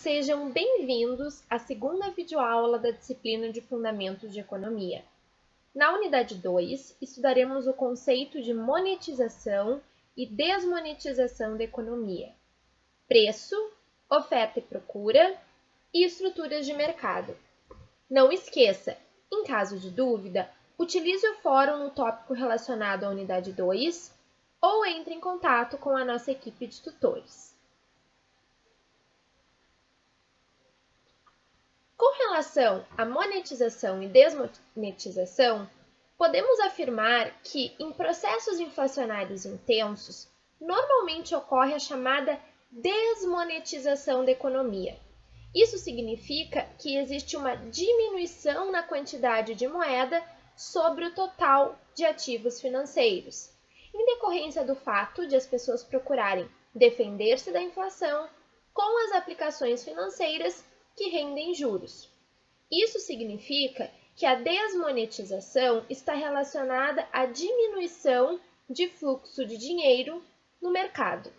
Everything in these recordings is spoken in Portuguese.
Sejam bem-vindos à segunda videoaula da disciplina de Fundamentos de Economia. Na unidade 2, estudaremos o conceito de monetização e desmonetização da economia, preço, oferta e procura e estruturas de mercado. Não esqueça, em caso de dúvida, utilize o fórum no tópico relacionado à unidade 2 ou entre em contato com a nossa equipe de tutores. Com relação à monetização e desmonetização, podemos afirmar que, em processos inflacionários intensos, normalmente ocorre a chamada desmonetização da economia. Isso significa que existe uma diminuição na quantidade de moeda sobre o total de ativos financeiros, em decorrência do fato de as pessoas procurarem defender-se da inflação com as aplicações financeiras que rendem juros. Isso significa que a desmonetização está relacionada à diminuição de fluxo de dinheiro no mercado.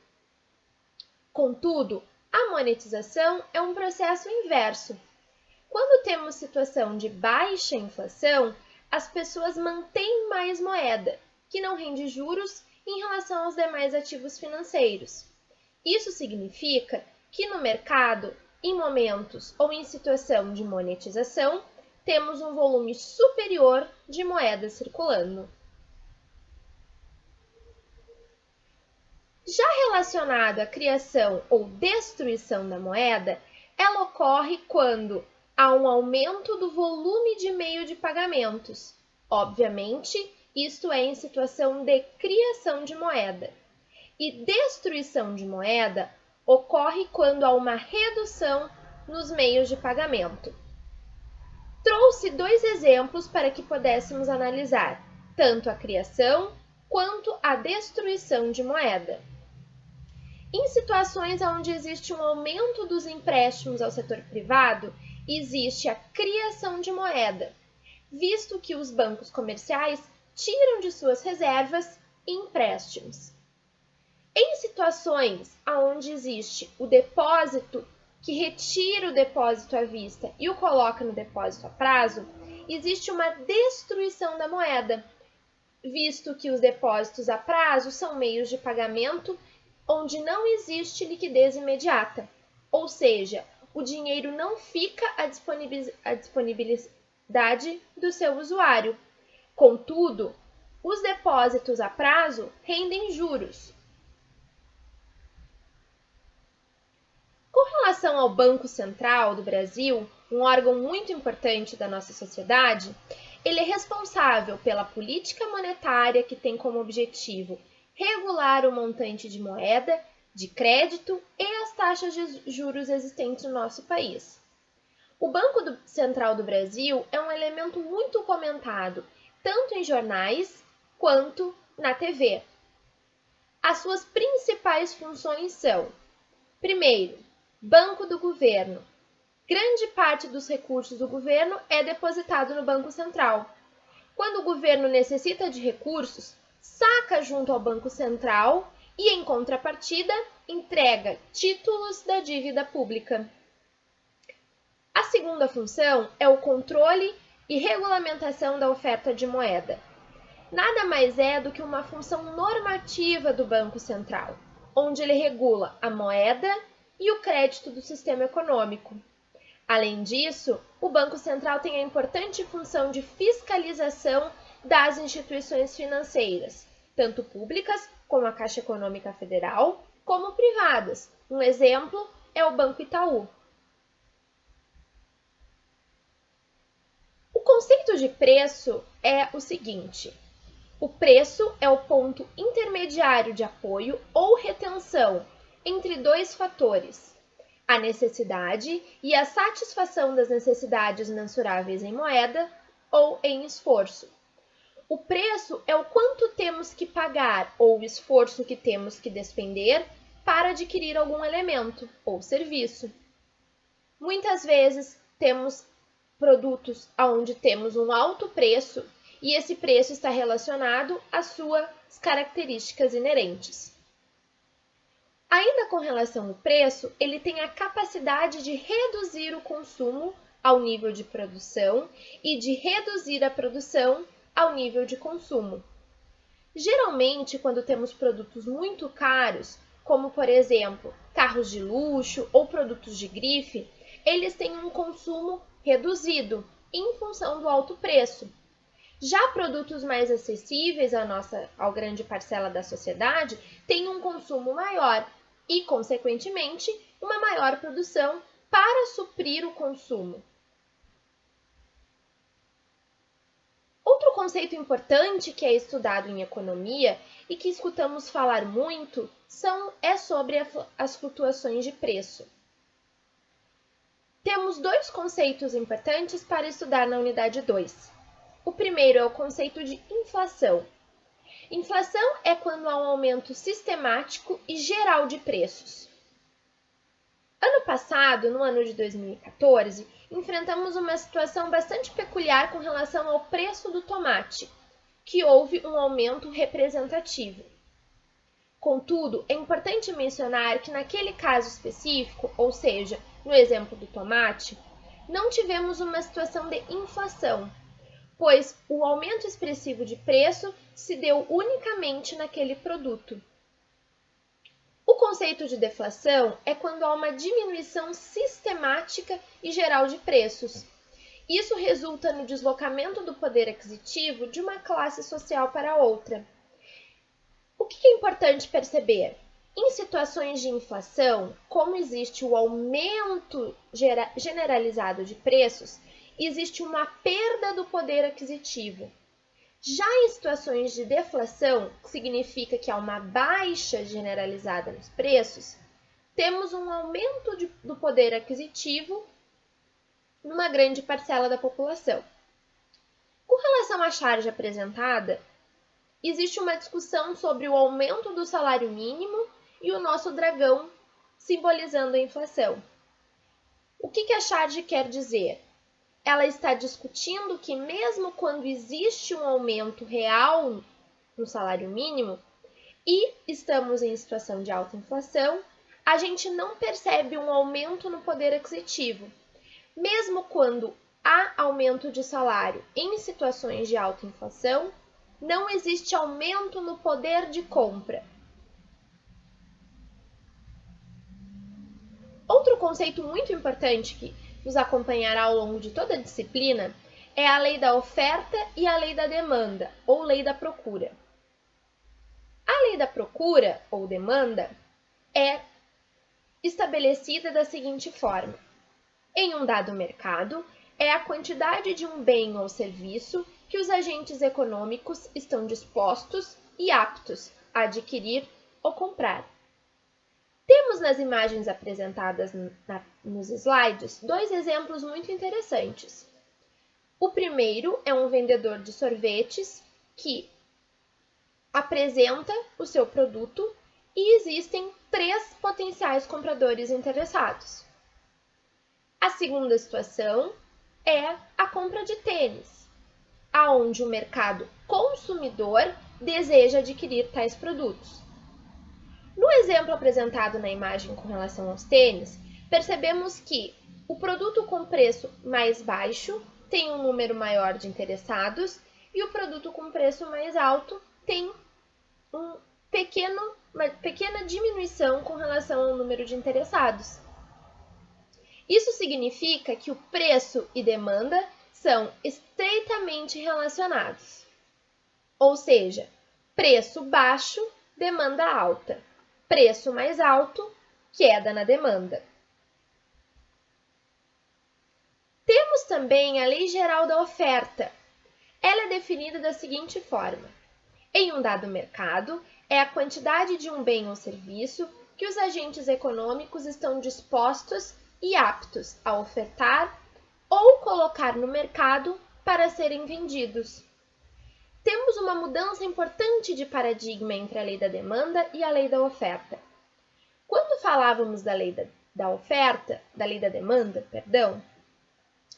Contudo, a monetização é um processo inverso. Quando temos situação de baixa inflação, as pessoas mantêm mais moeda, que não rende juros em relação aos demais ativos financeiros. Isso significa que no mercado, em momentos ou em situação de monetização, temos um volume superior de moeda circulando. Já relacionado à criação ou destruição da moeda, ela ocorre quando há um aumento do volume de meio de pagamentos. Obviamente, isto é em situação de criação de moeda. E destruição de moeda ocorre quando há uma redução nos meios de pagamento. Trouxe dois exemplos para que pudéssemos analisar tanto a criação quanto a destruição de moeda. Em situações onde existe um aumento dos empréstimos ao setor privado, existe a criação de moeda, visto que os bancos comerciais tiram de suas reservas empréstimos. Em situações onde existe o depósito que retira o depósito à vista e o coloca no depósito a prazo, existe uma destruição da moeda, visto que os depósitos a prazo são meios de pagamento onde não existe liquidez imediata, ou seja, o dinheiro não fica à disponibilidade do seu usuário. Contudo, os depósitos a prazo rendem juros. Com relação ao Banco Central do Brasil, um órgão muito importante da nossa sociedade, ele é responsável pela política monetária que tem como objetivo regular o montante de moeda, de crédito e as taxas de juros existentes no nosso país. O Banco Central do Brasil é um elemento muito comentado, tanto em jornais quanto na TV. As suas principais funções são: primeiro, Banco do Governo. Grande parte dos recursos do governo é depositado no Banco Central. Quando o governo necessita de recursos, saca junto ao Banco Central e, em contrapartida, entrega títulos da dívida pública. A segunda função é o controle e regulamentação da oferta de moeda. Nada mais é do que uma função normativa do Banco Central, onde ele regula a moeda e o crédito do sistema econômico. Além disso, o Banco Central tem a importante função de fiscalização das instituições financeiras, tanto públicas, como a Caixa Econômica Federal, como privadas. Um exemplo é o Banco Itaú. O conceito de preço é o seguinte: o preço é o ponto intermediário de apoio ou retenção entre dois fatores, a necessidade e a satisfação das necessidades mensuráveis em moeda ou em esforço. O preço é o quanto temos que pagar ou o esforço que temos que despender para adquirir algum elemento ou serviço. Muitas vezes temos produtos onde temos um alto preço e esse preço está relacionado às suas características inerentes. Ainda com relação ao preço, ele tem a capacidade de reduzir o consumo ao nível de produção e de reduzir a produção ao nível de consumo. Geralmente, quando temos produtos muito caros, como por exemplo, carros de luxo ou produtos de grife, eles têm um consumo reduzido em função do alto preço. Já produtos mais acessíveis à grande parcela da sociedade têm um consumo maior e, consequentemente, uma maior produção para suprir o consumo. Outro conceito importante que é estudado em economia e que escutamos falar muito é sobre as flutuações de preço. Temos dois conceitos importantes para estudar na unidade 2. O primeiro é o conceito de inflação. Inflação é quando há um aumento sistemático e geral de preços. Ano passado, no ano de 2014, enfrentamos uma situação bastante peculiar com relação ao preço do tomate, que houve um aumento representativo. Contudo, é importante mencionar que naquele caso específico, ou seja, no exemplo do tomate, não tivemos uma situação de inflação, pois o aumento expressivo de preço se deu unicamente naquele produto. O conceito de deflação é quando há uma diminuição sistemática e geral de preços. Isso resulta no deslocamento do poder aquisitivo de uma classe social para outra. O que é importante perceber? Em situações de inflação, como existe o aumento generalizado de preços, existe uma perda do poder aquisitivo. Já em situações de deflação, que significa que há uma baixa generalizada nos preços, temos um aumento do poder aquisitivo numa grande parcela da população. Com relação à charge apresentada, existe uma discussão sobre o aumento do salário mínimo e o nosso dragão simbolizando a inflação. O que a charge quer dizer? Ela está discutindo que mesmo quando existe um aumento real no salário mínimo e estamos em situação de alta inflação, a gente não percebe um aumento no poder aquisitivo. Mesmo quando há aumento de salário em situações de alta inflação, não existe aumento no poder de compra. Outro conceito muito importante que nos acompanhará ao longo de toda a disciplina é a lei da oferta e a lei da demanda, ou lei da procura. A lei da procura, ou demanda, é estabelecida da seguinte forma: em um dado mercado, é a quantidade de um bem ou serviço que os agentes econômicos estão dispostos e aptos a adquirir ou comprar. Temos nas imagens apresentadas nos slides dois exemplos muito interessantes. O primeiro é um vendedor de sorvetes que apresenta o seu produto e existem 3 potenciais compradores interessados. A segunda situação é a compra de tênis, aonde o mercado consumidor deseja adquirir tais produtos. No exemplo apresentado na imagem com relação aos tênis, percebemos que o produto com preço mais baixo tem um número maior de interessados e o produto com preço mais alto tem uma pequena diminuição com relação ao número de interessados. Isso significa que o preço e demanda são estreitamente relacionados. Ou seja, preço baixo, demanda alta. Preço mais alto, queda na demanda. Temos também a Lei Geral da Oferta. Ela é definida da seguinte forma: em um dado mercado, é a quantidade de um bem ou serviço que os agentes econômicos estão dispostos e aptos a ofertar ou colocar no mercado para serem vendidos. Temos uma mudança importante de paradigma entre a lei da demanda e a lei da oferta. Quando falávamos da lei da demanda,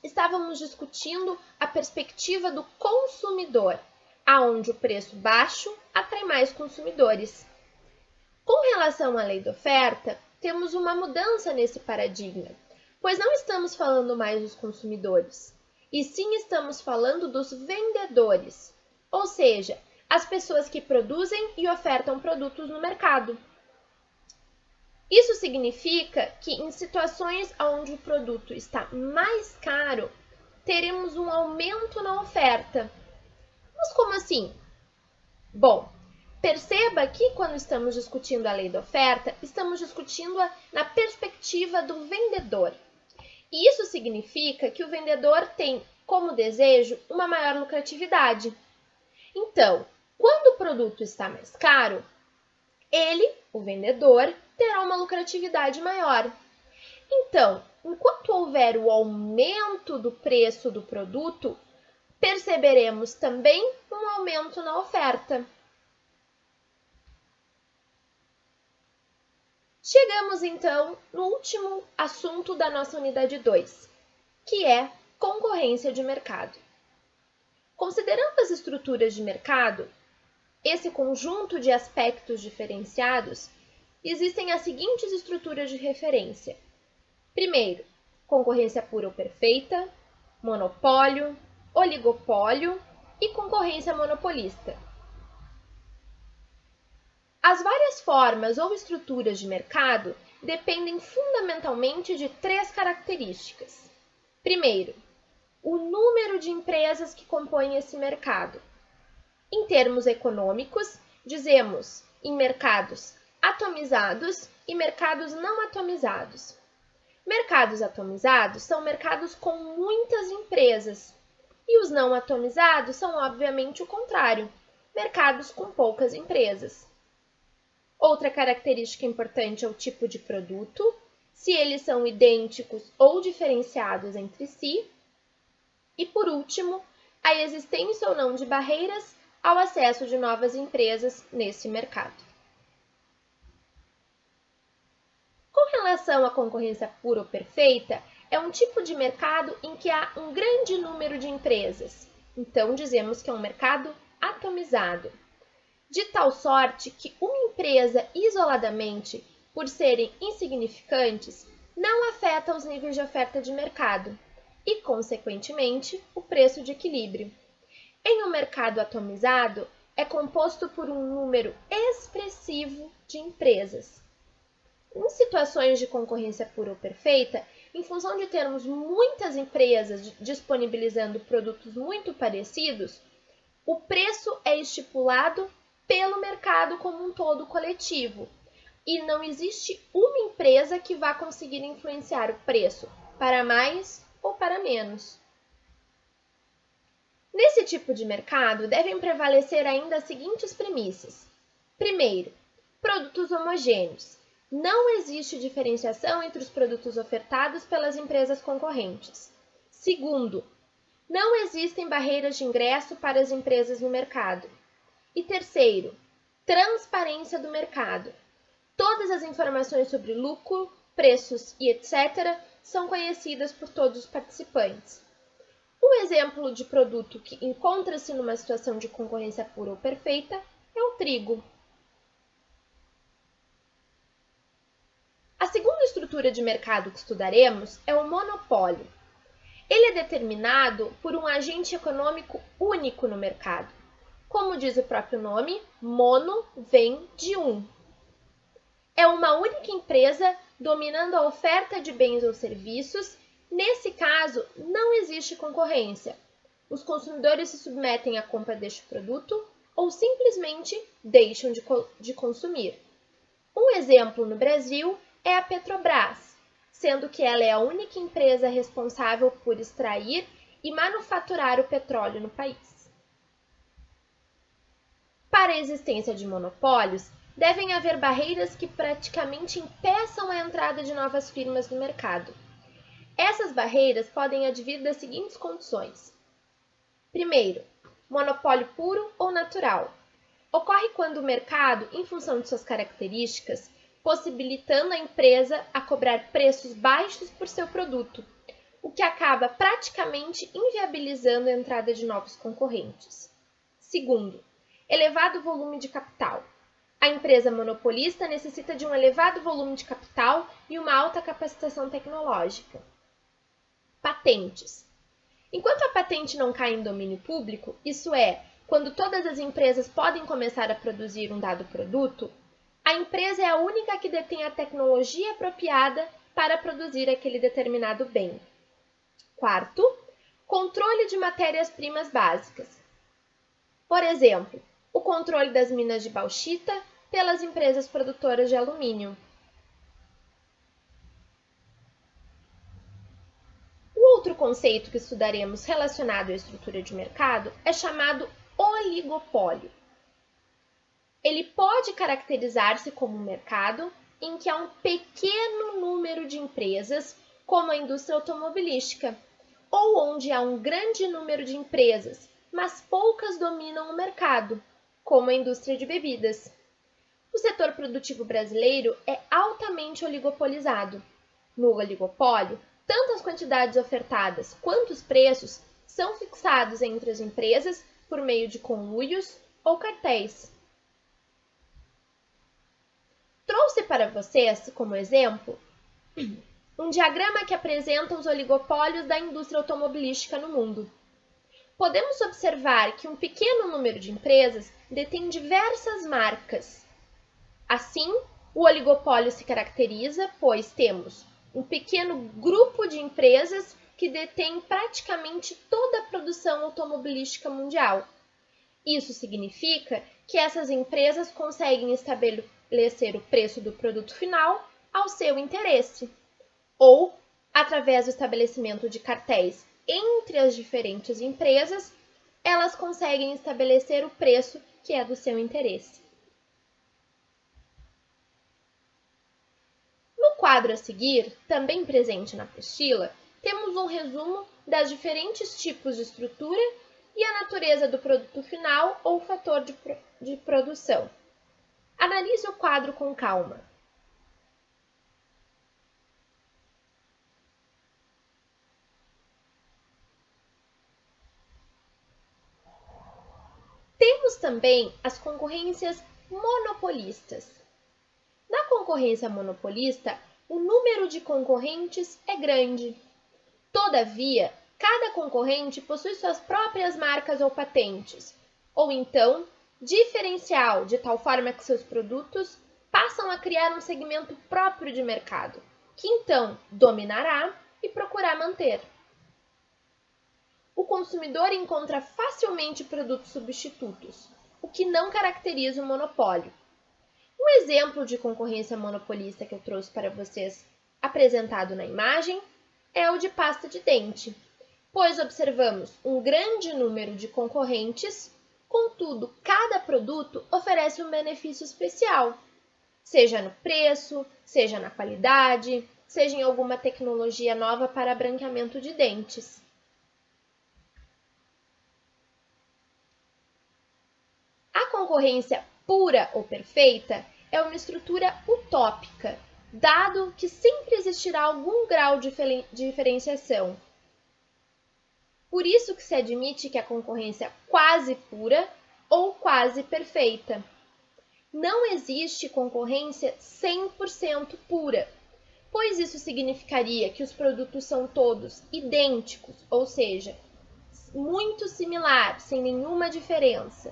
estávamos discutindo a perspectiva do consumidor, aonde o preço baixo atrai mais consumidores. Com relação à lei da oferta, temos uma mudança nesse paradigma, pois não estamos falando mais dos consumidores, e sim estamos falando dos vendedores, ou seja, as pessoas que produzem e ofertam produtos no mercado. Isso significa que em situações onde o produto está mais caro, teremos um aumento na oferta. Mas como assim? Bom, perceba que quando estamos discutindo a lei da oferta, estamos discutindo-a na perspectiva do vendedor. E isso significa que o vendedor tem como desejo uma maior lucratividade. Então, quando o produto está mais caro, ele, o vendedor, terá uma lucratividade maior. Então, enquanto houver o aumento do preço do produto, perceberemos também um aumento na oferta. Chegamos então no último assunto da nossa unidade 2, que é concorrência de mercado. Considerando as estruturas de mercado, esse conjunto de aspectos diferenciados, existem as seguintes estruturas de referência. Primeiro, concorrência pura ou perfeita, monopólio, oligopólio e concorrência monopolista. As várias formas ou estruturas de mercado dependem fundamentalmente de três características. Primeiro, o número de empresas que compõem esse mercado. Em termos econômicos, dizemos em mercados atomizados e mercados não atomizados. Mercados atomizados são mercados com muitas empresas, e os não atomizados são, obviamente, o contrário, mercados com poucas empresas. Outra característica importante é o tipo de produto, se eles são idênticos ou diferenciados entre si. E, por último, a existência ou não de barreiras ao acesso de novas empresas nesse mercado. Com relação à concorrência pura ou perfeita, é um tipo de mercado em que há um grande número de empresas. Então, dizemos que é um mercado atomizado, de tal sorte que uma empresa isoladamente, por serem insignificantes, não afeta os níveis de oferta de mercado e, consequentemente, o preço de equilíbrio. Em um mercado atomizado, é composto por um número expressivo de empresas. Em situações de concorrência pura ou perfeita, em função de termos muitas empresas disponibilizando produtos muito parecidos, o preço é estipulado pelo mercado como um todo coletivo, e não existe uma empresa que vá conseguir influenciar o preço para mais ou para menos. Nesse tipo de mercado, devem prevalecer ainda as seguintes premissas. Primeiro, produtos homogêneos. Não existe diferenciação entre os produtos ofertados pelas empresas concorrentes. Segundo, não existem barreiras de ingresso para as empresas no mercado. E terceiro, transparência do mercado. Todas as informações sobre lucro, preços e etc. são conhecidas por todos os participantes. Um exemplo de produto que encontra-se numa situação de concorrência pura ou perfeita é o trigo. A segunda estrutura de mercado que estudaremos é o monopólio. Ele é determinado por um agente econômico único no mercado. Como diz o próprio nome, mono vem de um. É uma única empresa dominando a oferta de bens ou serviços. Nesse caso, não existe concorrência. Os consumidores se submetem à compra deste produto ou simplesmente deixam de consumir. Um exemplo no Brasil é a Petrobras, sendo que ela é a única empresa responsável por extrair e manufaturar o petróleo no país. Para a existência de monopólios, devem haver barreiras que praticamente impeçam a entrada de novas firmas no mercado. Essas barreiras podem advir das seguintes condições. Primeiro, monopólio puro ou natural. Ocorre quando o mercado, em função de suas características, possibilitando a empresa a cobrar preços baixos por seu produto, o que acaba praticamente inviabilizando a entrada de novos concorrentes. Segundo, elevado volume de capital. A empresa monopolista necessita de um elevado volume de capital e uma alta capacitação tecnológica. Patentes. Enquanto a patente não cai em domínio público, isso é, quando todas as empresas podem começar a produzir um dado produto, a empresa é a única que detém a tecnologia apropriada para produzir aquele determinado bem. Quarto, controle de matérias-primas básicas. Por exemplo, o controle das minas de bauxita pelas empresas produtoras de alumínio. O outro conceito que estudaremos relacionado à estrutura de mercado é chamado oligopólio. Ele pode caracterizar-se como um mercado em que há um pequeno número de empresas, como a indústria automobilística, ou onde há um grande número de empresas, mas poucas dominam o mercado, como a indústria de bebidas. O setor produtivo brasileiro é altamente oligopolizado. No oligopólio, tanto as quantidades ofertadas quanto os preços são fixados entre as empresas por meio de conluios ou cartéis. Trouxe para vocês, como exemplo, um diagrama que apresenta os oligopólios da indústria automobilística no mundo. Podemos observar que um pequeno número de empresas detém diversas marcas. Assim, o oligopólio se caracteriza, pois temos um pequeno grupo de empresas que detém praticamente toda a produção automobilística mundial. Isso significa que essas empresas conseguem estabelecer o preço do produto final ao seu interesse, ou, através do estabelecimento de cartéis entre as diferentes empresas, elas conseguem estabelecer o preço que é do seu interesse. No quadro a seguir, também presente na apostila, temos um resumo das diferentes tipos de estrutura e a natureza do produto final ou fator de produção. Analise o quadro com calma. Temos também as concorrências monopolistas. Na concorrência monopolista, o número de concorrentes é grande. Todavia, cada concorrente possui suas próprias marcas ou patentes, ou então, diferencial, de tal forma que seus produtos passam a criar um segmento próprio de mercado, que então dominará e procurará manter. O consumidor encontra facilmente produtos substitutos, o que não caracteriza o monopólio. Um exemplo de concorrência monopolista que eu trouxe para vocês, apresentado na imagem, é o de pasta de dente, pois observamos um grande número de concorrentes, contudo, cada produto oferece um benefício especial, seja no preço, seja na qualidade, seja em alguma tecnologia nova para branqueamento de dentes. A concorrência pura ou perfeita é uma estrutura utópica, dado que sempre existirá algum grau de diferenciação. Por isso que se admite que a concorrência é quase pura ou quase perfeita. Não existe concorrência 100% pura, pois isso significaria que os produtos são todos idênticos, ou seja, muito similar, sem nenhuma diferença.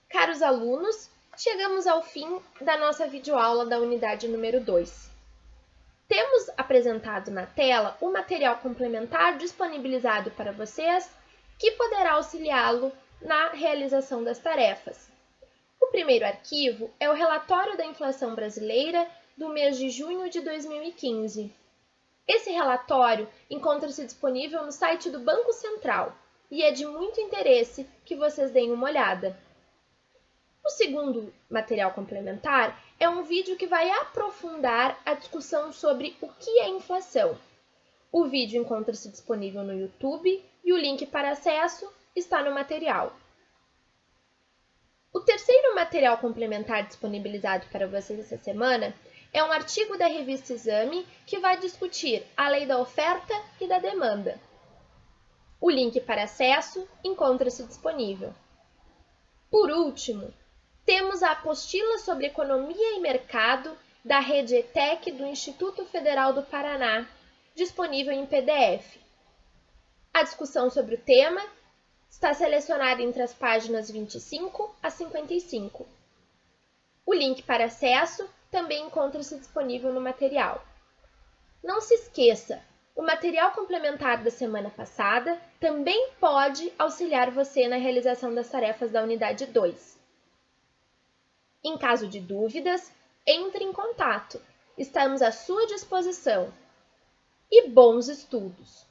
Caros alunos, chegamos ao fim da nossa videoaula da unidade número 2. Temos apresentado na tela o material complementar disponibilizado para vocês, que poderá auxiliá-lo na realização das tarefas. O primeiro arquivo é o relatório da inflação brasileira do mês de junho de 2015. Esse relatório encontra-se disponível no site do Banco Central e é de muito interesse que vocês deem uma olhada. O segundo material complementar é um vídeo que vai aprofundar a discussão sobre o que é inflação. O vídeo encontra-se disponível no YouTube e o link para acesso está no material. O terceiro material complementar disponibilizado para vocês essa semana é um artigo da revista Exame que vai discutir a lei da oferta e da demanda. O link para acesso encontra-se disponível. Por último, temos a apostila sobre economia e mercado da Rede ETEC do Instituto Federal do Paraná, disponível em PDF. A discussão sobre o tema está selecionada entre as páginas 25 a 55. O link para acesso também encontra-se disponível no material. Não se esqueça, o material complementar da semana passada também pode auxiliar você na realização das tarefas da unidade 2. Em caso de dúvidas, entre em contato. Estamos à sua disposição. E bons estudos!